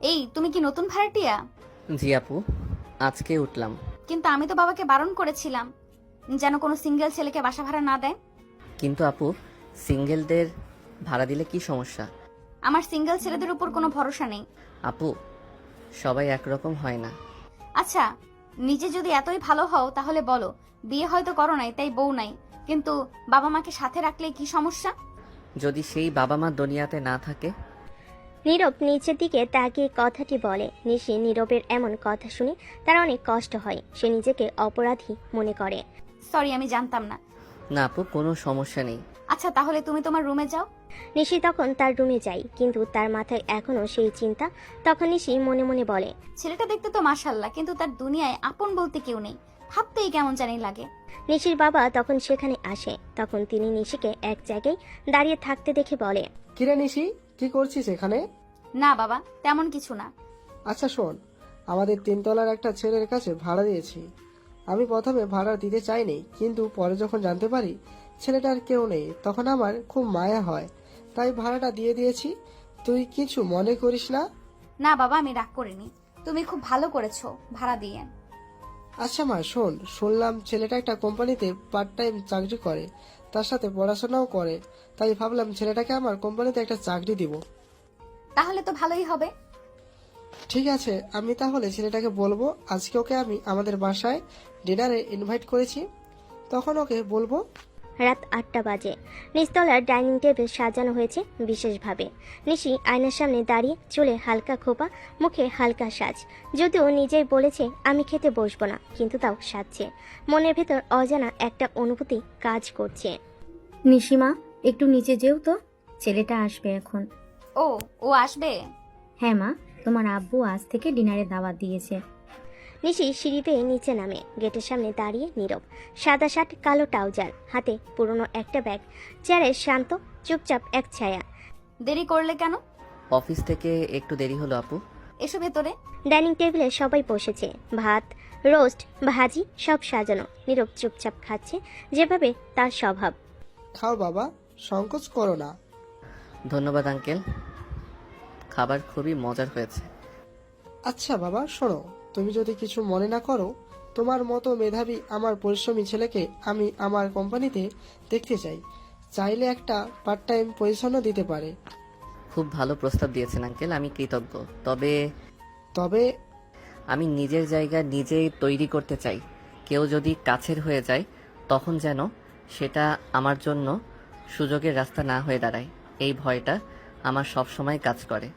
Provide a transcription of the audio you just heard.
এই, তুমি কি নতুন ভাড়াটিয়া? জি আপু, আজকে উঠলাম। কিন্তু আমি তো বাবাকে বারণ করেছিলাম যেন কোনো সিঙ্গেল ছেলেকে বাসা ভাড়া না দেয়। কিন্তু আপু, সিঙ্গেলদের ভাড়া দিলে কি সমস্যা? আমার সিঙ্গেল ছেলেদের উপর কোনো ভরসা নেই। আপু, সবাই একরকম হয় না। আচ্ছা, নিজে যদি এতই ভালো হও তাহলে বলো, বিয়ে হয়তো করো নাই তাই বউ নাই, কিন্তু বাবা মাকে সাথে রাখলে কি সমস্যা? যদি সেই বাবা মা দুনিয়াতে না থাকে? নীরব নিচের দিকে তাকিয়ে কথাটি বলে। নিশি নীরবের এমন কথা শুনে তার অনেক কষ্ট হয়। সে নিজেকে অপরাধী মনে করে। সরি, আমি জানতাম না। না আপু, কোনো সমস্যা নেই। আচ্ছা, তাহলে তুমি তোমার রুমে যাও। নিশি তখন তার রুমে যায়, কিন্তু তার মাথায় এখনো সেই চিন্তা। তখন নিশি মনে মনে বলে, ছেলেটা দেখতে তো মাশাআল্লাহ, কিন্তু তার দুনিয়ায় আপন বলতে কেউ নেই। ভাবতেই কেমন জানি লাগে। নিশির বাবা তখন সেখানে আসে। তখন তিনি নিশিকে এক জায়গায় দাঁড়িয়ে থাকতে দেখে বলে, কিরে নিশি, কি করছিস এখানে? না বাবা, তেমন কিছু না। আচ্ছা শোন, আমাদের তিনতলার একটা ছেলের কাছে ভাড়া দিয়েছি। আমি প্রথমে ভাড়া দিতে চাইনি, কিন্তু পরে যখন জানতে পারি ছেলেটার কেউ নেই, তখন আমার খুব মায়া হয়, তাই ভাড়াটা দিয়ে দিয়েছি। তুই কিছু মনে করিস না? না বাবা, আমি রাগ করিনি। তুমি খুব ভালো করেছো ভাড়া দিয়ে। আচ্ছা মা, শোন, শুনলাম ছেলেটা একটা কোম্পানিতে পার্ট টাইম চাকরি করে, তার সাথে পড়াশোনাও করে, তাই ভাবলাম ছেলেটাকে আমার কোম্পানিতে একটা চাকরি দিব। তাহলে তো ভালোই হবে। ঠিক আছে, আমি তাহলে ছেলেটাকে বলবো আজকে ওকে আমি আমাদের বাসায় ডিনারে ইনভাইট করেছি, তখন ওকে বলবো। রাত 8টা বাজে। নিচতলার ডাইনিং টেবিল সাজানো হয়েছে বিশেষভাবে। নিশি আয়নার সামনে দাঁড়িয়ে, চুলে হালকা খোপা, মুখে হালকা সাজ। যদিও নিজেই বলেছে আমি খেতে বসবো না, কিন্তু তাও সাজছে। মনের ভেতর অজানা একটা অনুভূতি কাজ করছে। নিশিমা, একটু নিচে যেও তো, ছেলেটা আসবে এখন। ও ও আসবে? হ্যাঁ মা, তোমার আব্বু আজ থেকে ডিনারে দাওয়াত দিয়েছে। নিশি সিঁড়ি বেয়ে নিচে নামে। গেটের সামনে দাঁড়িয়ে নীরব। সাদা শার্ট, কালো ট্রাউজার, হাতে পুরনো একটা ব্যাগ। চেয়ারে শান্ত, চুপচাপ এক ছায়া। দেরি করলে কেন? অফিস থেকে একটু দেরি হলো আপু। এসো ভেতরে। ডাইনিং টেবিলে সবাই বসেছে। ভাত, রোস্ট, ভাজি সব সাজানো। নীরব চুপচাপ খাচ্ছে, যেভাবে তার স্বভাব। খাও বাবা, সংকোচ করো না। ধন্যবাদ আঙ্কেল, খাবার খুবই মজার হয়েছে। আচ্ছা বাবা শোনো, তুমি যদি কিছু মনে না করো, তোমার মতো মেধাবী আমার পরিশ্রমী ছেলেকে আমি আমার কোম্পানিতে দেখতে চাই। চাইলে একটা পার্ট টাইম পজিশনও দিতে পারে। খুব ভালো প্রস্তাব দিয়েছেন আঙ্কেল, আমি কৃতজ্ঞ। তবে তবে আমি নিজের জায়গা নিজেই তৈরি করতে চাই। কেউ যদি কাছের হয়ে যায়, তখন যেন সেটা আমার জন্য সুযোগের রাস্তা না হয়ে দাঁড়ায়। এই ভয়টা আমার সব সময় কাজ করে।